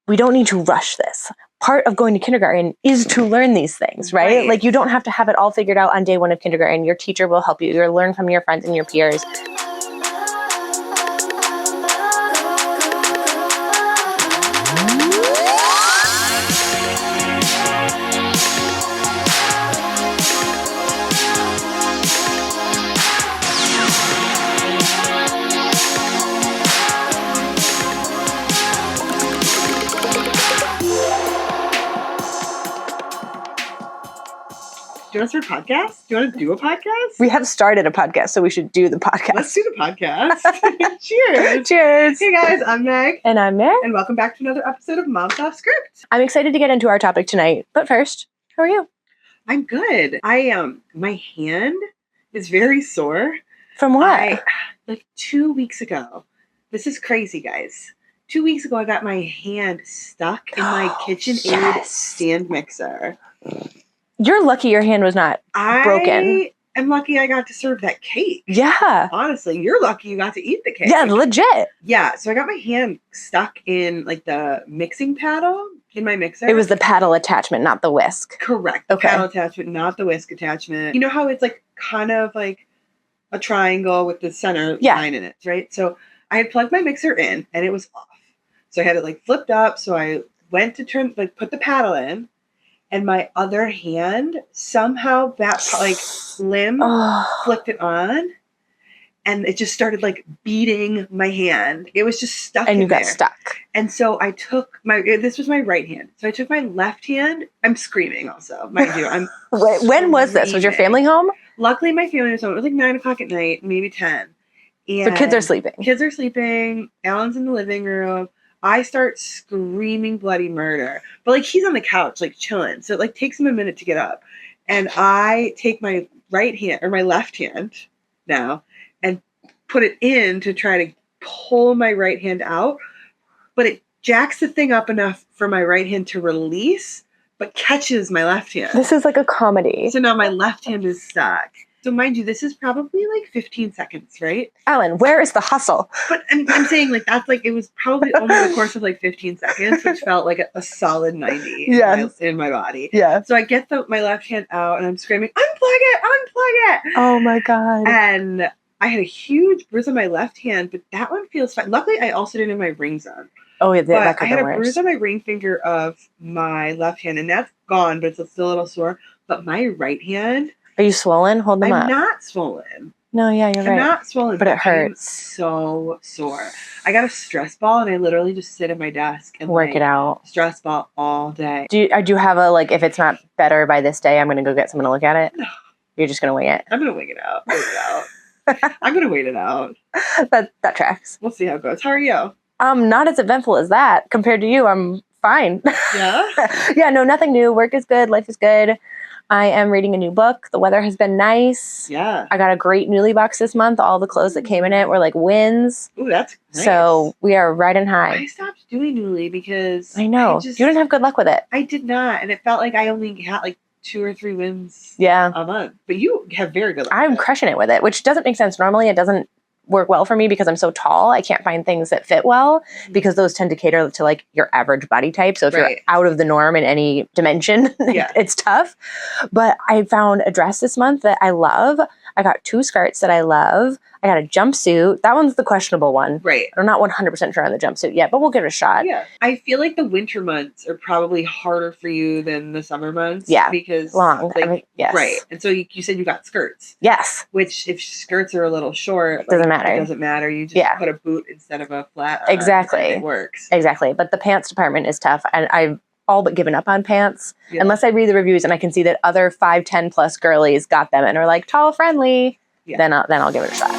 we don't need to rush this. Part of going to kindergarten is to learn these things, right? Like you don't have to have it all figured out on day one of kindergarten. Your teacher will help you. You'll learn from your friends and your peers. Do you want to start a podcast? Do you want to do a podcast? We have started a podcast, so we should do the podcast. Let's do the podcast. Cheers. Cheers. Hey guys, I'm Meg. And I'm Mere. And welcome back to another episode of Mom's Off Script. I'm excited to get into our topic tonight. But first, how are you? I'm good. My hand is very sore. From what? Like 2 weeks ago. This is crazy, guys. 2 weeks ago, I got my hand stuck in my KitchenAid stand mixer. You're lucky your hand was not broken. I'm lucky I got to serve that cake. Yeah. Honestly, you're lucky you got to eat the cake. Yeah, legit. Yeah, so I got my hand stuck in like the mixing paddle in my mixer. It was the paddle attachment, not the whisk. Correct. Okay. Paddle attachment, not the whisk attachment. You know how it's like kind of like a triangle with the center line in it, right? So I had plugged my mixer in and it was off. So I had it like flipped up. So I went to put the paddle in. And my other hand, somehow that limb flicked it on. And it just started like beating my hand. It was just stuck in there. And you got stuck. And so I took this was my right hand. So I took my left hand. I'm screaming also, mind you. Wait, when was this? Was your family home? Luckily, my family was home. It was like 9 o'clock at night, maybe 10. And so kids are sleeping. Kids are sleeping. Alan's in the living room. I start screaming bloody murder. But, like, he's on the couch, like, chilling. So it, like, takes him a minute to get up. And I take my my left hand now and put it in to try to pull my right hand out. But it jacks the thing up enough for my right hand to release, but catches my left hand. This is like a comedy. So now my left hand is stuck. So mind you, this is probably like 15 seconds, right? Alan, where is the hustle? But I'm saying like that's like it was probably over the course of like 15 seconds, which felt like a solid 90 in my body. Yeah. So I get my left hand out and I'm screaming, unplug it! Oh my God. And I had a huge bruise on my left hand, but that one feels fine. Luckily, I also didn't have my rings on. Oh yeah, but I had a bruise on my ring finger of my left hand, and that's gone, but it's still a little sore. But my right hand. Are you swollen? Hold them up. I'm not swollen. No, yeah, you're right. I'm not swollen, but it hurts. So sore. I got a stress ball, and I literally just sit at my desk and work it out. Stress ball all day. Do you have a if it's not better by this day, I'm going to go get someone to look at it? No. You're just going to wing it? I'm going to wing it out. I'm going to wait it out. That tracks. We'll see how it goes. How are you? Not as eventful as that. Compared to you, I'm fine. Yeah? Yeah, no, nothing new. Work is good. Life is good. I am reading a new book. The weather has been nice. Yeah. I got a great Newly box this month. All the clothes that came in it were like wins. Ooh, that's nice. So we are riding high. I stopped doing Newly because I know. You didn't have good luck with it. I did not. And it felt like I only had like 2 or 3 wins a month. But you have very good luck. I'm crushing it with it, which doesn't make sense. Normally it doesn't work well for me because I'm so tall. I can't find things that fit well because those tend to cater to like your average body type. So if you're out of the norm in any dimension, it's tough. But I found a dress this month that I love. I got 2 skirts that I love. I got a jumpsuit. That one's the questionable one. Right. I'm not 100% sure on the jumpsuit yet, but we'll give it a shot. Yeah. I feel like the winter months are probably harder for you than the summer months. Yeah. Because long. Yes. Right. And so you said you got skirts. Yes. Which if skirts are a little short, doesn't matter. It doesn't matter. You just put a boot instead of a flat. Exactly. It works. Exactly. But the pants department is tough. And I've all but given up on pants unless I read the reviews and I can see that other 5'10" plus girlies got them and are like tall friendly. Yeah. Then I'll give it a shot.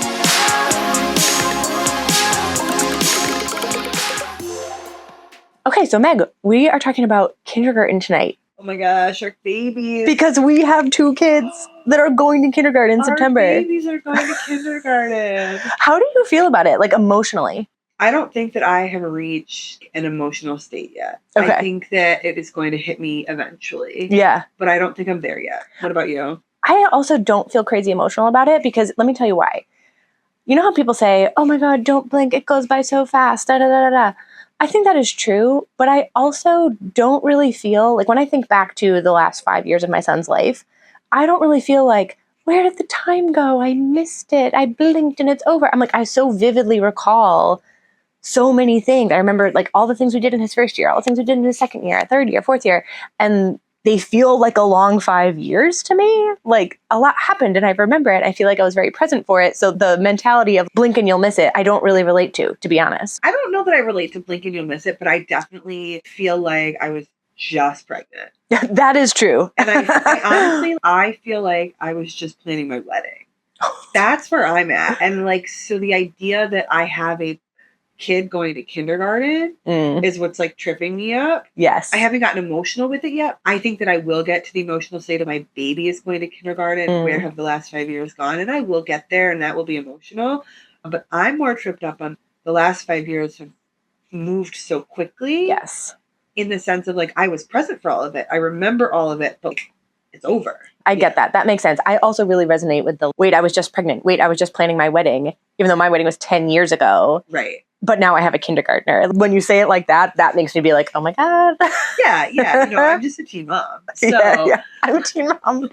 Okay, so Meg, we are talking about kindergarten tonight. Oh my gosh, our babies. Because we have 2 kids that are going to kindergarten in September. Our babies are going to kindergarten. How do you feel about it, like emotionally? I don't think that I have reached an emotional state yet. Okay. I think that it is going to hit me eventually. Yeah. But I don't think I'm there yet. What about you? I also don't feel crazy emotional about it because let me tell you why. You know how people say, oh my God, don't blink, it goes by so fast, da da da da da. I think that is true, but I also don't really feel like when I think back to the last 5 years of my son's life, I don't really feel like, where did the time go? I missed it. I blinked and it's over. I'm like, I so vividly recall so many things. I remember like all the things we did in his first year, all the things we did in his second year, third year, fourth year. And they feel like a long 5 years to me. Like a lot happened and I remember it. I feel like I was very present for it. So the mentality of blink and you'll miss it, I don't really relate to be honest. I don't know that I relate to blink and you'll miss it, but I definitely feel like I was just pregnant. That is true. And I honestly, I feel like I was just planning my wedding. That's where I'm at. And like, so the idea that I have a kid going to kindergarten is what's like tripping me up. Yes. I haven't gotten emotional with it yet. I think that I will get to the emotional state of my baby is going to kindergarten. Where have the last 5 years gone? And I will get there and that will be emotional. But I'm more tripped up on the last 5 years have moved so quickly. Yes. In the sense of like, I was present for all of it. I remember all of it, but it's over. I get that. That makes sense. I also really resonate with the, wait, I was just pregnant. Wait, I was just planning my wedding, even though my wedding was 10 years ago. Right. But now I have a kindergartner. When you say it like that, that makes me be like, oh my God. Yeah. You know, I'm just a teen mom. So yeah, I'm a teen mom.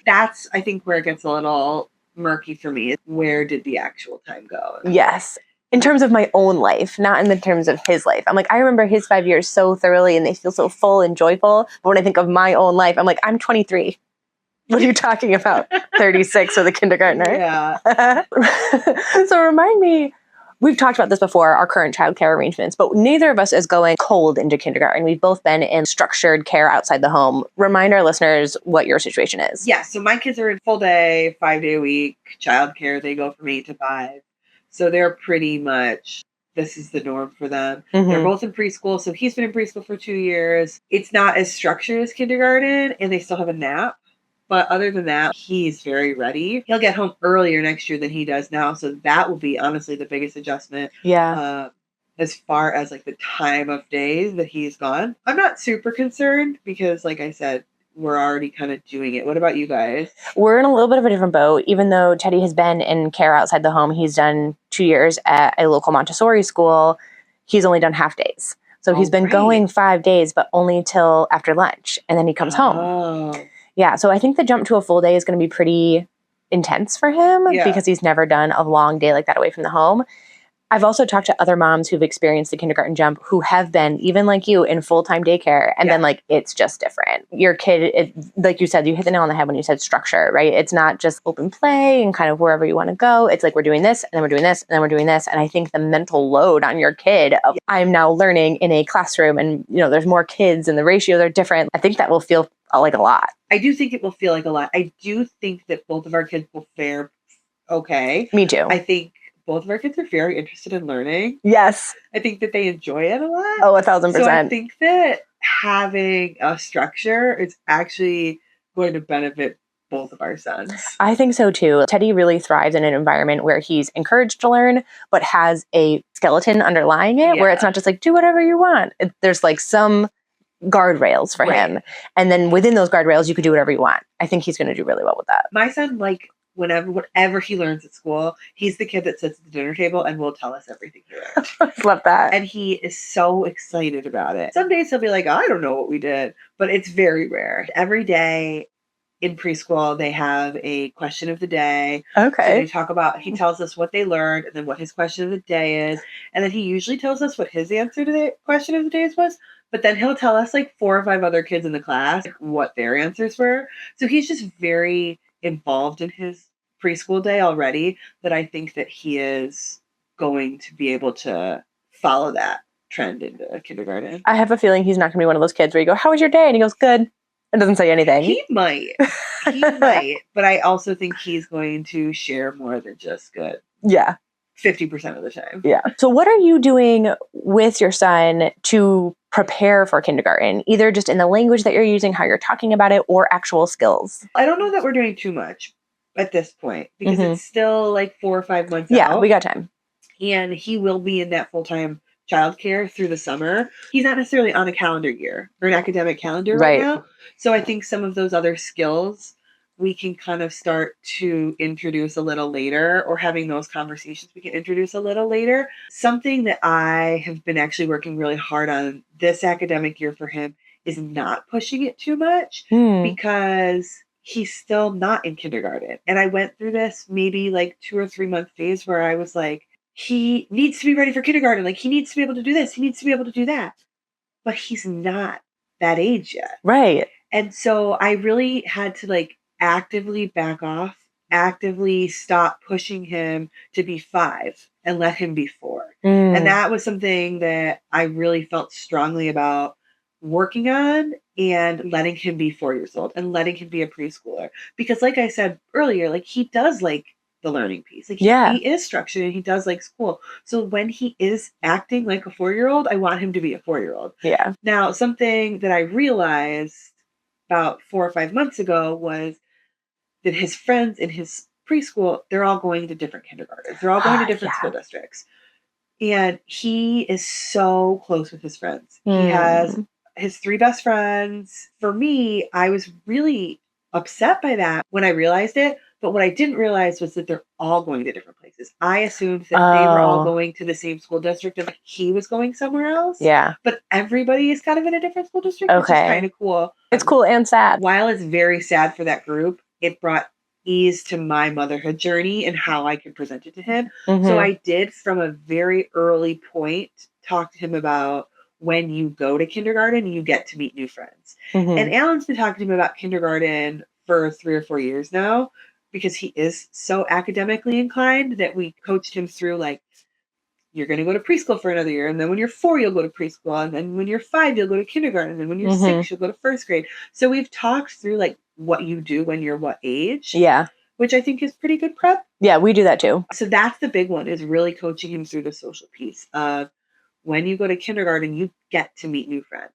That's, I think, where it gets a little murky for me. Where did the actual time go? Yes. In terms of my own life, not in the terms of his life. I'm like, I remember his 5 years so thoroughly and they feel so full and joyful. But when I think of my own life, I'm like, I'm 23. What are you talking about? 36 with a kindergartner. Yeah. So remind me, we've talked about this before, our current childcare arrangements, but neither of us is going cold into kindergarten. We've both been in structured care outside the home. Remind our listeners what your situation is. Yeah. So my kids are in full day, 5-day a week childcare. They go from 8 to 5. So they're pretty much, this is the norm for them. They're both in preschool. So he's been in preschool for 2 years. It's not as structured as kindergarten and they still have a nap. But other than that, he's very ready. He'll get home earlier next year than he does now. So that will be honestly the biggest adjustment. Yeah. As far as like the time of days that he's gone. I'm not super concerned because like I said, we're already kind of doing it. What about you guys? We're in a little bit of a different boat. Even though Teddy has been in care outside the home, he's done 2 years at a local Montessori school. He's only done half days. So he's been going 5 days, but only till after lunch. And then he comes home. Yeah, so I think the jump to a full day is going to be pretty intense for him because he's never done a long day like that away from the home. I've also talked to other moms who've experienced the kindergarten jump who have been, even like you, in full-time daycare. And then like, it's just different. Your kid, like you said, you hit the nail on the head when you said structure, right? It's not just open play and kind of wherever you want to go. It's like, we're doing this and then we're doing this and then we're doing this. And I think the mental load on your kid of I'm now learning in a classroom and, you know, there's more kids and the ratios are different. I think that will feel like a lot. I do think it will feel like a lot. I do think that both of our kids will fare okay. Me too. I think both of our kids are very interested in learning. Yes. I think that they enjoy it a lot. Oh, 1,000%. So I think that having a structure is actually going to benefit both of our sons. I think so too. Teddy really thrives in an environment where he's encouraged to learn, but has a skeleton underlying it, where it's not just like, do whatever you want. There's like some guardrails for him. And then within those guardrails, you could do whatever you want. I think he's going to do really well with that. My son, like, whatever he learns at school, he's the kid that sits at the dinner table and will tell us everything he learned. Love that. And he is so excited about it. Some days he'll be like, I don't know what we did, but it's very rare. Every day in preschool, they have a question of the day. Okay. So they talk about, he tells us what they learned and then what his question of the day is. And then he usually tells us what his answer to the question of the day was. But then he'll tell us like 4 or 5 other kids in the class what their answers were. So he's just very involved in his preschool day already that I think that he is going to be able to follow that trend into kindergarten. I have a feeling he's not going to be one of those kids where you go, how was your day? And he goes, good. And doesn't say anything. He might. He might. But I also think he's going to share more than just good. Yeah. 50% of the time. Yeah. So what are you doing with your son to prepare for kindergarten, either just in the language that you're using, how you're talking about it, or actual skills? I don't know that we're doing too much at this point because it's still like 4 or 5 months out. Yeah, we got time. And he will be in that full-time childcare through the summer. He's not necessarily on a calendar year or an academic calendar right now. So I think some of those other skills we can kind of start to introduce a little later, or having those conversations we can introduce a little later. Something that I have been actually working really hard on this academic year for him is not pushing it too much because he's still not in kindergarten. And I went through this maybe like 2 or 3 month phase where I was like, he needs to be ready for kindergarten. Like, he needs to be able to do this. He needs to be able to do that. But he's not that age yet. Right. And so I really had to like actively back off, actively stop pushing him to be 5 and let him be 4. And that was something that I really felt strongly about working on, and letting him be 4 years old and letting him be a preschooler. Because like I said earlier, like, he does like the learning piece. Like, he is structured and he does like school. So when he is acting like a 4-year-old, I want him to be a 4-year-old. Yeah. Now, something that I realized about 4 or 5 months ago was that his friends in his preschool, they're all going to different kindergartens. They're all going to different school districts. And he is so close with his friends. He has his 3 best friends. For me, I was really upset by that when I realized it. But what I didn't realize was that they're all going to different places. I assumed that they were all going to the same school district and he was going somewhere else. Yeah. But everybody is kind of in a different school district, which is kind of cool. It's cool and sad. While it's very sad for that group, it brought ease to my motherhood journey and how I could present it to him. So I did, from a very early point, talk to him about, when you go to kindergarten, you get to meet new friends. And Alan's been talking to him about kindergarten for 3 or 4 years now, because he is so academically inclined that we coached him through, like, you're going to go to preschool for another year. And then when you're 4, you'll go to preschool. And then when you're 5, you'll go to kindergarten. And then when you're 6, you'll go to first grade. So we've talked through, like, what you do when you're what age. Yeah. Which I think is pretty good prep. Yeah, we do that too. So that's the big one, is really coaching him through the social piece of, when you go to kindergarten, you get to meet new friends.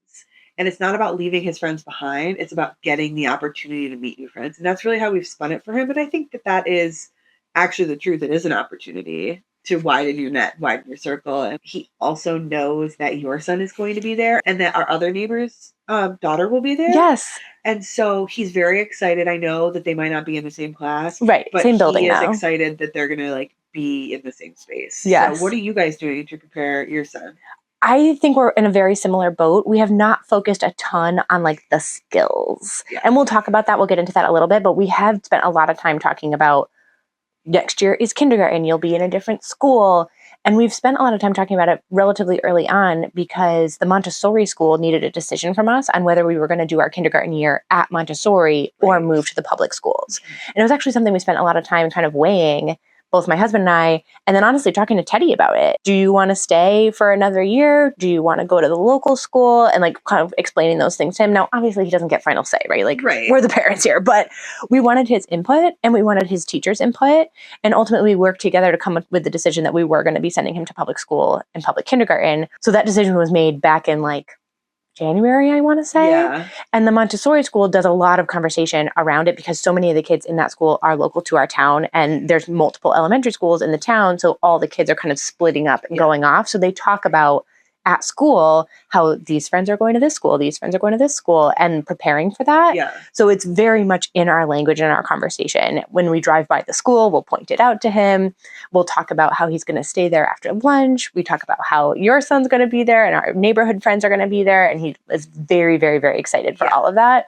And it's not about leaving his friends behind. It's about getting the opportunity to meet new friends. And that's really how we've spun it for him. But I think that that is actually the truth. It is an opportunity to widen your net, widen your circle. And he also knows that your son is going to be there and that our other neighbor's daughter will be there. Yes. And so he's very excited. I know that they might not be in the same class. Right. But same building he is now. excited that they're going to, like, be in the same space. Yes. So what are you guys doing to prepare your son? I think we're in a very similar boat. We have not focused a ton on, like, the skills. Yeah. And we'll talk about that. We'll get into that a little bit. But we have spent a lot of time talking about, next year is kindergarten. You'll be in a different school. And we've spent a lot of time talking about it relatively early on, because the Montessori school needed a decision from us on whether we were going to do our kindergarten year at Montessori or move to the public schools. And it was actually something we spent a lot of time kind of weighing, both my husband and I, and then honestly talking to Teddy about it. Do you want to stay for another year? Do you want to go to the local school? And, like, kind of explaining those things to him. Now, obviously he doesn't get final say, right? Like, we're the parents here, but we wanted his input and we wanted his teacher's input. And ultimately we worked together to come up with the decision that we were going to be sending him to public school and public kindergarten. So that decision was made back in, like, January, I want to say. Yeah. And the Montessori school does a lot of conversation around it, because so many of the kids in that school are local to our town, and there's multiple elementary schools in the town. So all the kids are kind of splitting up and going off. So they talk about at school how these friends are going to this school, these friends are going to this school, and preparing for that. Yeah. So it's very much in our language and our conversation. When we drive by the school, we'll point it out to him. We'll talk about how he's going to stay there after lunch. We talk about how your son's going to be there and our neighborhood friends are going to be there. And he is very, very, very excited for all of that.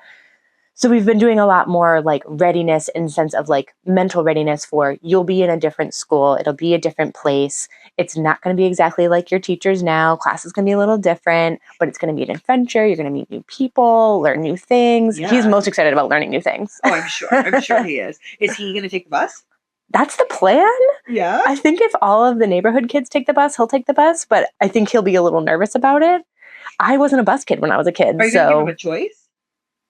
So we've been doing a lot more, like, readiness in sense of, like, mental readiness for, you'll be in a different school. It'll be a different place. It's not going to be exactly like your teachers now. Class is going to be a little different, but it's going to be an adventure. You're going to meet new people, learn new things. Yeah. He's most excited about learning new things. Oh, I'm sure. I'm sure he is. Is he going to take the bus? That's the plan. Yeah. I think if all of the neighborhood kids take the bus, he'll take the bus, but I think he'll be a little nervous about it. I wasn't a bus kid when I was a kid. Are you going to give him a choice?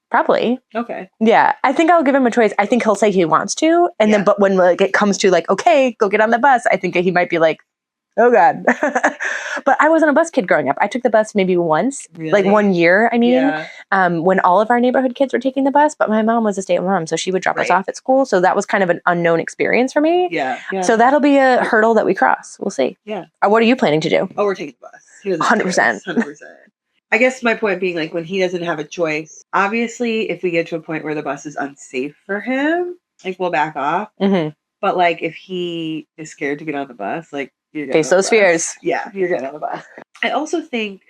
Probably. Okay. Yeah. I think I'll give him a choice. I think he'll say he wants to. And then, but when, like, it comes to, like, okay, go get on the bus, I think he might be like, oh God. But I wasn't a bus kid growing up. I took the bus maybe once, like 1 year, I mean, when all of our neighborhood kids were taking the bus, but my mom was a stay-at-home mom, so she would drop us off at school. So that was kind of an unknown experience for me. Yeah. So that'll be a hurdle that we cross. We'll see. Yeah. What are you planning to do? Oh, we're taking the bus. 100%. 100%. I guess my point being, like, when he doesn't have a choice, obviously, if we get to a point where the bus is unsafe for him, like, we'll back off. But, like, if he is scared to get on the bus, like, you're getting face those fears. Yeah, you're getting on the bus. I also think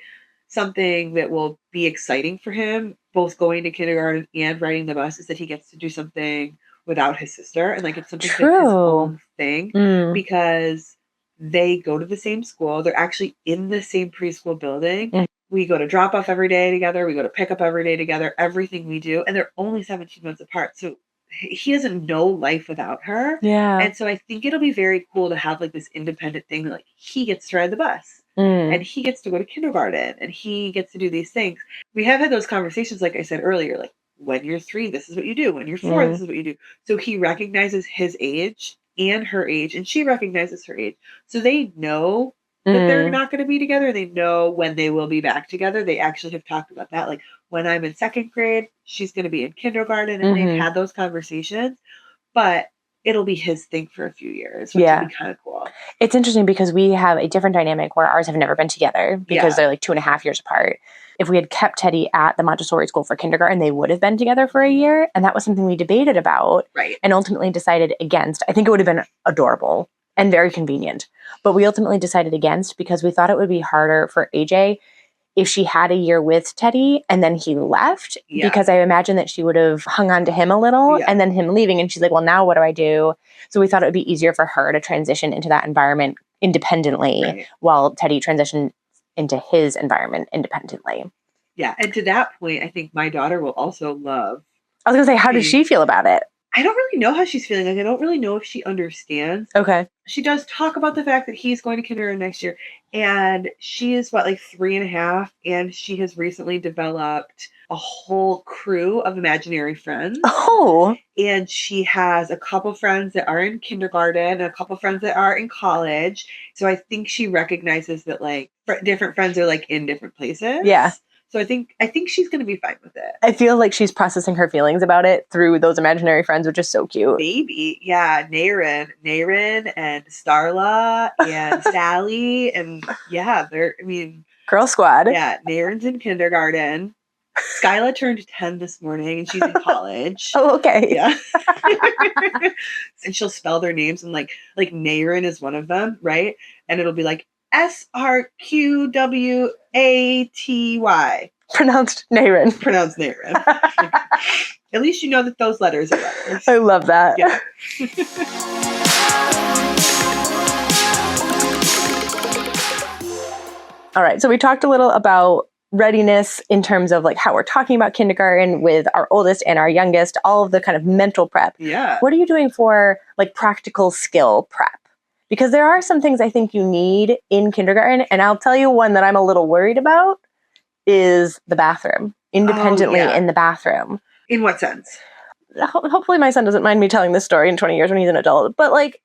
something that will be exciting for him, both going to kindergarten and riding the bus, is that he gets to do something without his sister. And, like, it's something that's his own thing. Because they go to the same school. They're actually in the same preschool building. We go to drop off every day together. We go to pick up every day together, everything we do. And they're only 17 months apart. So he doesn't know life without her. Yeah. And so I think it'll be very cool to have, like, this independent thing. Like, he gets to ride the bus and he gets to go to kindergarten and he gets to do these things. We have had those conversations, like I said earlier, like, when you're 3, this is what you do. When you're 4, this is what you do. So he recognizes his age and her age, and she recognizes her age. So they know that they're not going to be together. They know when they will be back together. They actually have talked about that. Like, when I'm in 2nd grade, she's going to be in kindergarten, and they've had those conversations. But it'll be his thing for a few years, which will be kind of cool. It's interesting because we have a different dynamic where ours have never been together because they're like 2.5 years apart. If we had kept Teddy at the Montessori school for kindergarten, they would have been together for a year. And that was something we debated about and ultimately decided against. I think it would have been adorable and very convenient. But we ultimately decided against because we thought it would be harder for AJ if she had a year with Teddy and then he left, because I imagine that she would have hung on to him a little and then him leaving. And she's like, well, now what do I do? So we thought it would be easier for her to transition into that environment independently while Teddy transitioned into his environment independently. Yeah. And to that point, I think my daughter will also love. I was going to say, how does she feel about it? I don't really know how she's feeling. Like, I don't really know if she understands. Okay. She does talk about the fact that he's going to kindergarten next year. And she is, like 3.5. And she has recently developed a whole crew of imaginary friends. Oh. And she has a couple friends that are in kindergarten and a couple friends that are in college. So I think she recognizes that, like, different friends are, like, in different places. Yeah. So I think she's going to be fine with it. I feel like she's processing her feelings about it through those imaginary friends, which is so cute. Maybe. Yeah. Naren and Starla and Sally. And Girl squad. Yeah. Naren's in kindergarten. Skyla turned 10 this morning and she's in college. Oh, okay. Yeah. And she'll spell their names and like Naren is one of them, right? And it'll be like SRQWATY. Pronounced Naren. Pronounced Naren. At least you know that those letters are letters. I love that. Yeah. All right. So we talked a little about readiness in terms of like how we're talking about kindergarten with our oldest and our youngest, all of the kind of mental prep. Yeah. What are you doing for like practical skill prep? Because there are some things I think you need in kindergarten. And I'll tell you one that I'm a little worried about is the bathroom, independently in the bathroom. In what sense? Hopefully my son doesn't mind me telling this story in 20 years when he's an adult. But like,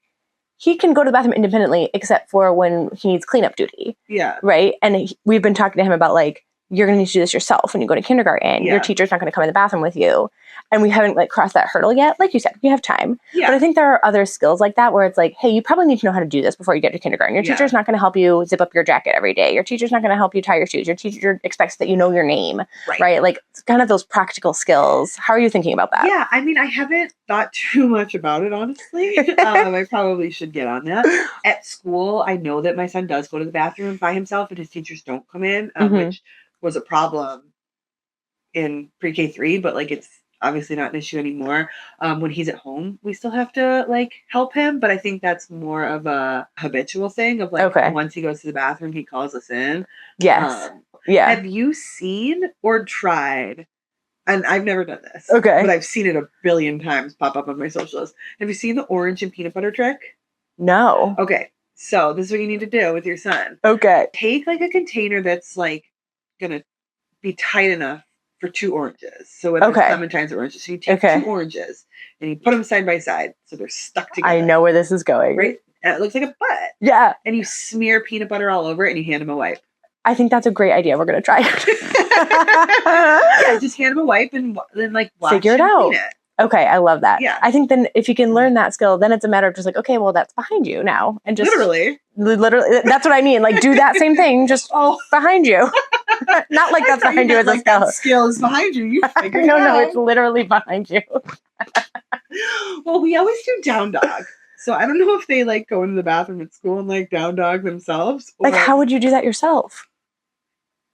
he can go to the bathroom independently except for when he needs cleanup duty. Yeah. Right? And we've been talking to him about like, you're going to need to do this yourself when you go to kindergarten. Yeah. Your teacher's not going to come in the bathroom with you. And we haven't like crossed that hurdle yet. Like you said, we have time. Yeah. But I think there are other skills like that where it's like, hey, you probably need to know how to do this before you get to kindergarten. Your teacher's not going to help you zip up your jacket every day. Your teacher's not going to help you tie your shoes. Your teacher expects that you know your name. Right? Like it's kind of those practical skills. How are you thinking about that? Yeah. I mean, I haven't thought too much about it, honestly. I probably should get on that. At school, I know that my son does go to the bathroom by himself and his teachers don't come in, which was a problem in pre-K 3, but like it's obviously not an issue anymore. When he's at home, we still have to like help him, but I think that's more of a habitual thing of like once he goes to the bathroom, he calls us in. Yes. Have you seen or tried? And I've never done this. Okay. But I've seen it a billion times pop up on my socials. Have you seen the orange and peanut butter trick? No. Okay. So this is what you need to do with your son. Okay. Take like a container that's like gonna be tight enough for 2 oranges. So whether it's clementines or oranges, so you take 2 oranges and you put them side by side so they're stuck together. I know where this is going. Right? And it looks like a butt. Yeah. And you smear peanut butter all over it and you hand him a wipe. I think that's a great idea. We're gonna try it. Yeah, just hand him a wipe and then like watch figure it out. Clean it. Okay, I love that. Yeah. I think then if you can learn that skill, then it's a matter of just like, okay, well, that's behind you now. And just literally, that's what I mean. Like do that same thing, just behind you. Not like that's behind you as a skill. That skill is behind you. You figured it out. No, it's literally behind you. Well, we always do down dog. So I don't know if they like go into the bathroom at school and like down dog themselves. Like, how would you do that yourself?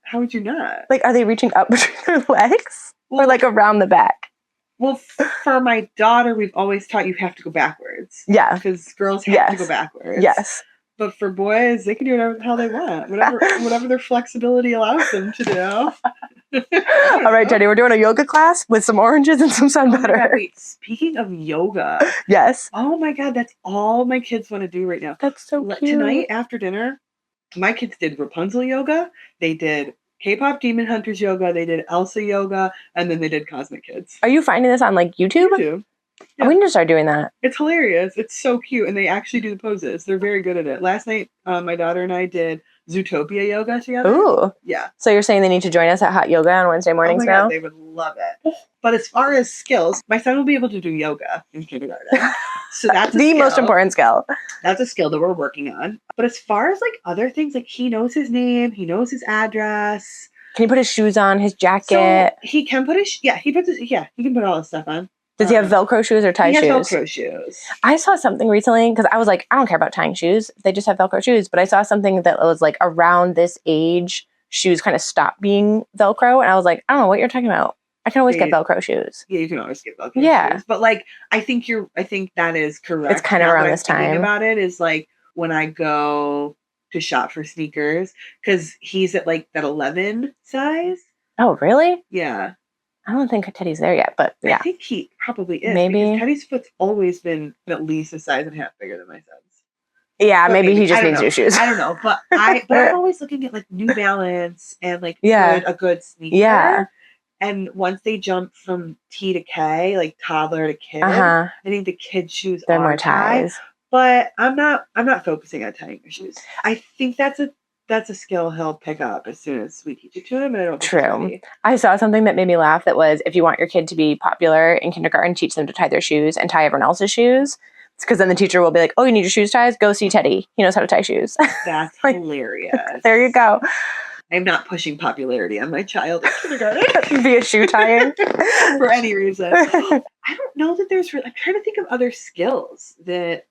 How would you not? Like, are they reaching up between their legs? Or like around the back? Well, for my daughter, we've always taught you have to go backwards. Yeah. Because girls have to go backwards. Yes. But for boys, they can do whatever the hell they want. Whatever their flexibility allows them to do. All right, Jenny, we're doing a yoga class with some oranges and some sun butter. God, wait, speaking of yoga. Yes. Oh my God, that's all my kids want to do right now. That's so cute. Tonight after dinner, my kids did Rapunzel yoga. They did K-pop Demon Hunters yoga. They did Elsa yoga. And then they did Cosmic Kids. Are you finding this on like YouTube? YouTube. Yeah. We need to start doing that. It's hilarious. It's so cute. And they actually do the poses. They're very good at it. Last night, my daughter and I did Zootopia yoga together. Ooh. Yeah. So you're saying they need to join us at Hot Yoga on Wednesday mornings now? God, they would love it. But as far as skills, my son will be able to do yoga in kindergarten. So that's the most important skill. That's a skill that we're working on. But as far as like other things, like he knows his name, he knows his address. Can he put his shoes on, his jacket? So he can put he can put all his stuff on. Does he have Velcro shoes or tie shoes? He has Velcro shoes. I saw something recently because I was like, I don't care about tying shoes. They just have Velcro shoes. But I saw something that was like around this age, shoes kind of stop being Velcro. And I was like, I don't know what you're talking about. I can always get Velcro shoes. Yeah, you can always get Velcro shoes. But like, I think that is correct. It's kind of around this time. About it is like when I go to shop for sneakers, because he's at like that 11 size. Oh, really? Yeah. I don't think Teddy's there yet, but yeah. I think he probably is. Maybe. Teddy's foot's always been at least a size and a half bigger than my son's. Yeah, maybe he just needs new shoes. I don't know. But I'm always looking at like New Balance and like a good sneaker. Yeah. And once they jump from T to K, like toddler to kid, I think the kid shoes they're more ties. But I'm not focusing on tying your shoes. I think that's a skill he'll pick up as soon as we teach it to him. And I don't True. I saw something that made me laugh that was, if you want your kid to be popular in kindergarten, teach them to tie their shoes and tie everyone else's shoes. Because then the teacher will be like, oh, you need your shoes tied? Go see Teddy. He knows how to tie shoes. That's like, hilarious. There you go. I'm not pushing popularity on my child in kindergarten. Via shoe tying. For any reason. I don't know that I'm trying to think of other skills that,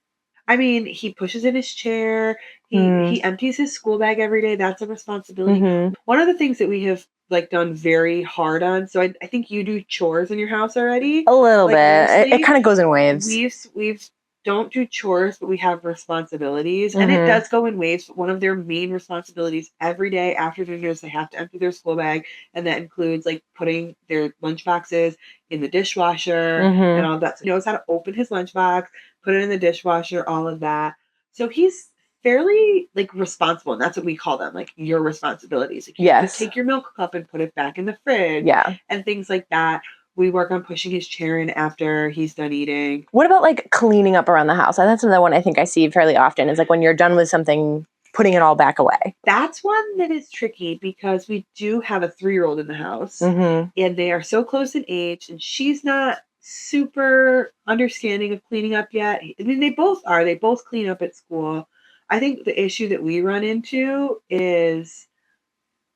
I mean, he pushes in his chair. He empties his school bag every day. That's a responsibility. Mm-hmm. One of the things that we have like done very hard on. So I think you do chores in your house already. A little bit. It kind of goes in waves. We've don't do chores, but we have responsibilities. And it does go in waves. But one of their main responsibilities every day after dinner is they have to empty their school bag. And that includes like putting their lunch boxes in the dishwasher and all that. So he knows how to open his lunchbox, put it in the dishwasher, all of that. So he's fairly like responsible. And that's what we call them, like your responsibilities. Like, you take your milk cup and put it back in the fridge. Yeah. And things like that. We work on pushing his chair in after he's done eating. What about like cleaning up around the house? That's another one I think I see fairly often is like when you're done with something, putting it all back away. That's one that is tricky because we do have a 3-year-old in the house and they are so close in age and she's not super understanding of cleaning up yet. I mean, they both are. They both clean up at school. I think the issue that we run into is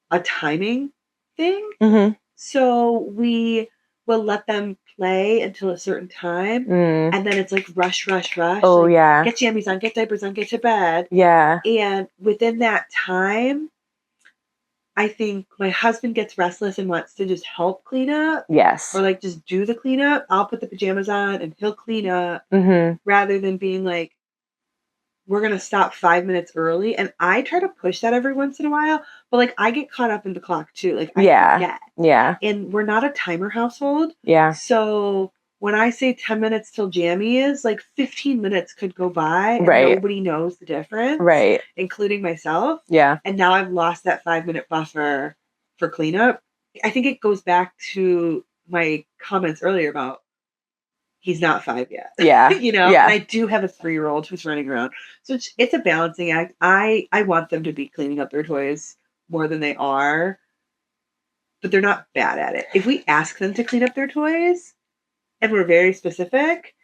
a timing thing. So we will let them play until a certain time. And then it's like rush. Oh, like, yeah. Get jammies on, get diapers on, get to bed. Yeah. And within that time, I think my husband gets restless and wants to just help clean up. Yes. Or like just do the cleanup. I'll put the pajamas on and he'll clean up rather than being like, we're going to stop 5 minutes early. And I try to push that every once in a while, but like I get caught up in the clock too. Like I forget. Yeah. And we're not a timer household. Yeah. So when I say 10 minutes till jammy is, like 15 minutes could go by and nobody knows the difference. Right. Including myself. Yeah. And now I've lost that 5-minute buffer for cleanup. I think it goes back to my comments earlier about he's not 5 yet. Yeah. You know, and I do have a 3-year-old who's running around. So it's a balancing act. I want them to be cleaning up their toys more than they are, but they're not bad at it. If we ask them to clean up their toys and we're very specific,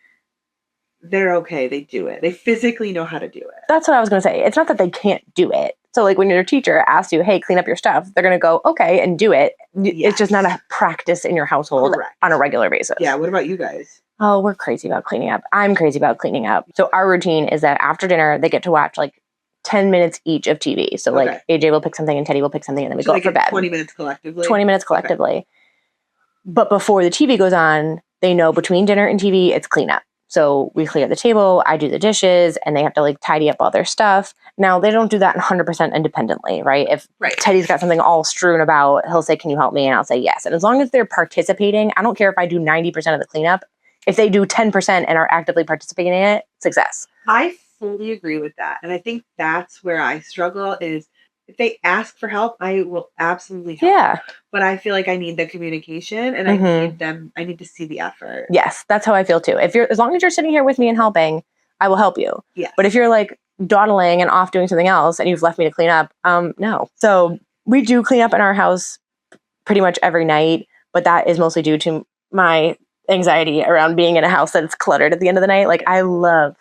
they're okay. They do it. They physically know how to do it. That's what I was going to say. It's not that they can't do it. So like when your teacher asks you, hey, clean up your stuff, they're going to go, okay, and do it. Yes. It's just not a practice in your household on a regular basis. Yeah. What about you guys? Oh, we're crazy about cleaning up. I'm crazy about cleaning up. So our routine is that after dinner, they get to watch like 10 minutes each of TV. So like AJ will pick something and Teddy will pick something and then we go up for bed. 20 minutes collectively? 20 minutes collectively. Okay. But before the TV goes on, they know between dinner and TV, it's cleanup. So we clear the table, I do the dishes, and they have to like tidy up all their stuff. Now, they don't do that 100% independently, right? If Teddy's got something all strewn about, he'll say, can you help me? And I'll say yes. And as long as they're participating, I don't care if I do 90% of the cleanup. If they do 10% and are actively participating in it, success. I fully agree with that. And I think that's where I struggle is if they ask for help, I will absolutely help. Yeah. But I feel like I need the communication and I need to see the effort. Yes, that's how I feel too. As long as you're sitting here with me and helping, I will help you. Yeah. But if you're like dawdling and off doing something else and you've left me to clean up, no. So we do clean up in our house pretty much every night, but that is mostly due to my anxiety around being in a house that's cluttered at the end of the night. Like I love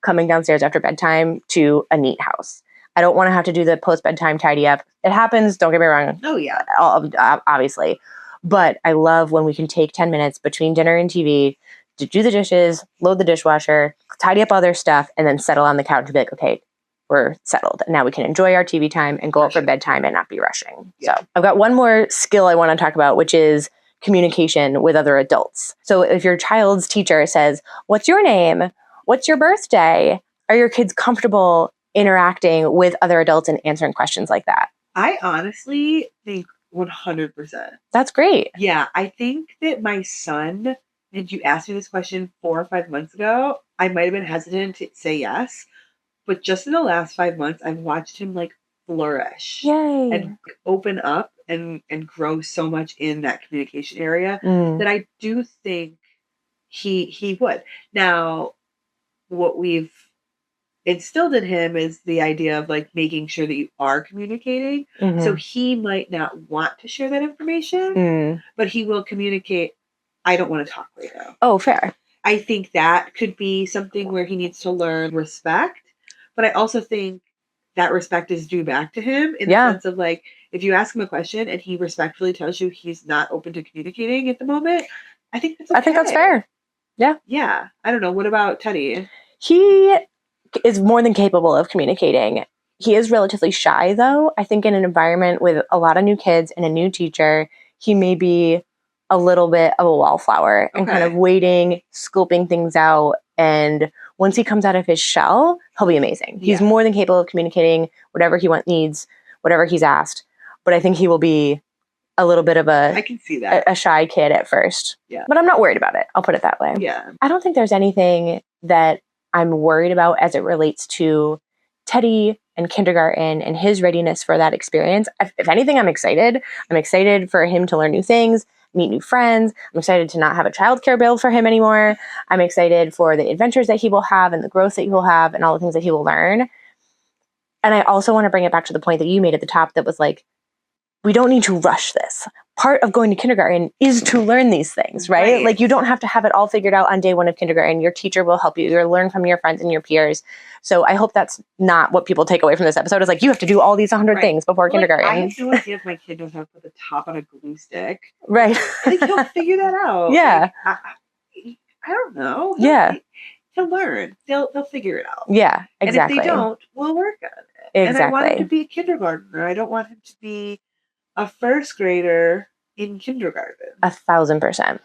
coming downstairs after bedtime to a neat house. I don't want to have to do the post-bedtime tidy up. It happens, don't get me wrong. Oh, yeah. Obviously. But I love when we can take 10 minutes between dinner and TV to do the dishes, load the dishwasher, tidy up all their stuff, and then settle on the couch and be like, okay, we're settled. Now we can enjoy our TV time and go out for bedtime and not be rushing. Yeah. So I've got one more skill I want to talk about, which is communication with other adults. So if your child's teacher says, what's your name? What's your birthday? Are your kids comfortable interacting with other adults and answering questions like that? I honestly think 100%. That's great. Yeah, I think that my son, and you asked me this question 4 or 5 months ago, I might have been hesitant to say yes. But just in the last 5 months, I've watched him like flourish. Yay. And open up and grow so much in that communication area that I do think he would. Now, what we've instilled in him is the idea of like making sure that you are communicating. So he might not want to share that information, but he will communicate. I don't want to talk right now. Oh, fair. I think that could be something where he needs to learn respect. But I also think that respect is due back to him in the sense of like, if you ask him a question and he respectfully tells you he's not open to communicating at the moment, I think that's okay. I think that's fair. Yeah. Yeah. I don't know. What about Teddy? He is more than capable of communicating. He is relatively shy, though. I think in an environment with a lot of new kids and a new teacher, he may be a little bit of a wallflower and kind of waiting, scoping things out. And once he comes out of his shell, he'll be amazing. He's more than capable of communicating whatever he needs, whatever he's asked. But I think he will be a little bit of I can see that. a shy kid at first. Yeah. But I'm not worried about it. I'll put it that way. Yeah. I don't think there's anything that I'm worried about as it relates to Teddy and kindergarten and his readiness for that experience. If anything, I'm excited. I'm excited for him to learn new things, meet new friends. I'm excited to not have a childcare bill for him anymore. I'm excited for the adventures that he will have and the growth that he will have and all the things that he will learn. And I also want to bring it back to the point that you made at the top that was like, we don't need to rush this. Part of going to kindergarten is to learn these things, right? Like you don't have to have it all figured out on day one of kindergarten. Your teacher will help you. You'll learn from your friends and your peers. So I hope that's not what people take away from this episode. Is like, you have to do all these 100 things before kindergarten. I have no idea if my kid knows how to put the top on a glue stick. Right. I think he'll figure that out. Yeah. Like, I don't know. He'll learn. They'll figure it out. Yeah, exactly. And if they don't, we'll work on it. Exactly. And I want him to be a kindergartner. I don't want him to be a first grader in kindergarten. 1,000%.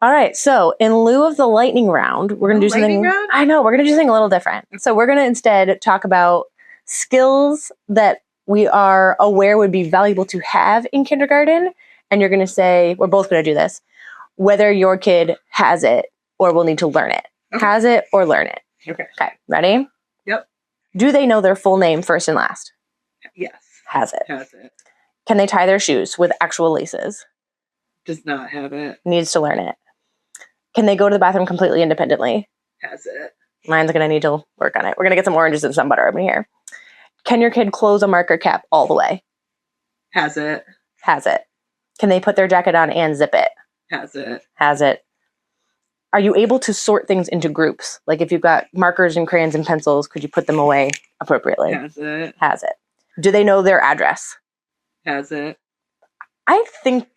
All right. So in lieu of the lightning round, we're going to do something. Round? I know. We're going to do something a little different. So we're going to instead talk about skills that we are aware would be valuable to have in kindergarten. And you're going to say, we're both going to do this, whether your kid has it or will need to learn it. Okay. Has it or learn it. Okay. Ready? Yep. Do they know their full name first and last? Yes. Has it. Has it. Can they tie their shoes with actual laces? Does not have it. Needs to learn it. Can they go to the bathroom completely independently? Has it. Mine's going to need to work on it. We're going to get some oranges and some butter over here. Can your kid close a marker cap all the way? Has it. Has it. Can they put their jacket on and zip it? Has it. Has it. Are you able to sort things into groups? Like if you've got markers and crayons and pencils, could you put them away appropriately? Has it. Has it. Do they know their address? Has it. I think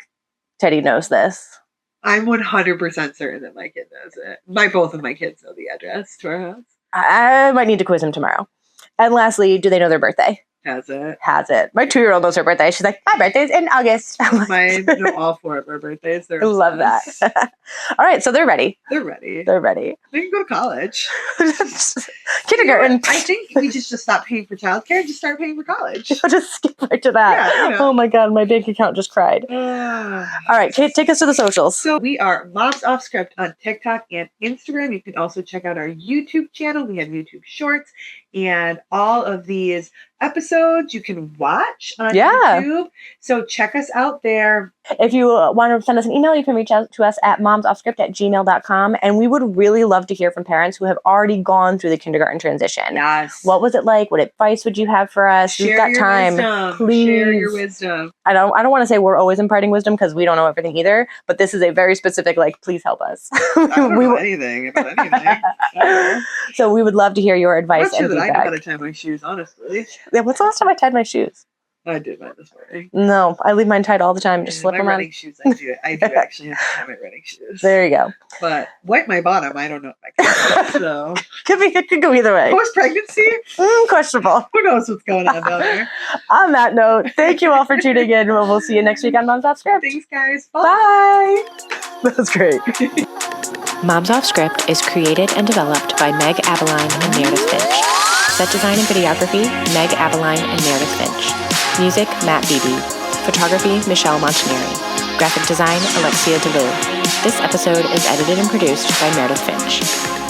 Teddy knows this. I'm 100% certain that my kid knows it. Both of my kids know the address to our house. I might need to quiz him tomorrow. And lastly, do they know their birthday? Has it. Has it. My 2-year-old knows her birthday. She's like, my birthday's in August. Mine know all 4 of our birthdays. I love that. All right, so they're ready. They're ready. They're ready. They can go to college. Kindergarten. You know, I think we just stop paying for childcare and just start paying for college. I'll just skip right to that. Yeah, Oh my God, my bank account just cried. All right, Kate, take us to the socials. So we are Moms Off Script on TikTok and Instagram. You can also check out our YouTube channel. We have YouTube Shorts and all of these episodes you can watch on YouTube. So check us out there. If you want to send us an email, you can reach out to us at momsoffscript@gmail.com. And we would really love to hear from parents who have already gone through the kindergarten transition. Yes. What was it like? What advice would you have for us? Share We've got your time. wisdom. Please. Share your wisdom. I don't want to say we're always imparting wisdom because we don't know everything either. But this is a very specific, like, please help us. I don't know anything about anything. So we would love to hear your advice. I'm not sure and that feedback. I know how to tie my shoes, honestly. Yeah, when's the last time I tied my shoes? I did mine this morning. No, I leave mine tied all the time. Just slip them my on. running shoes, I do actually have to tie my running shoes. There you go. But wipe my bottom, I don't know if I can. So It could go either way. post pregnancy, Questionable. who knows what's going on down there? On that note, thank you all for tuning in. We'll see you next week on Moms Off Script. Thanks, guys. Bye. Bye. That was great. Moms Off Script is created and developed by Megg Abelein and Meredith Finch. Set design and videography, Megg Abelein and Meredith Finch. Music, Matt Beebe. Photography, Michelle Montinieri. Graphic design, Alexia Dulieu. This episode is edited and produced by Meredith Finch.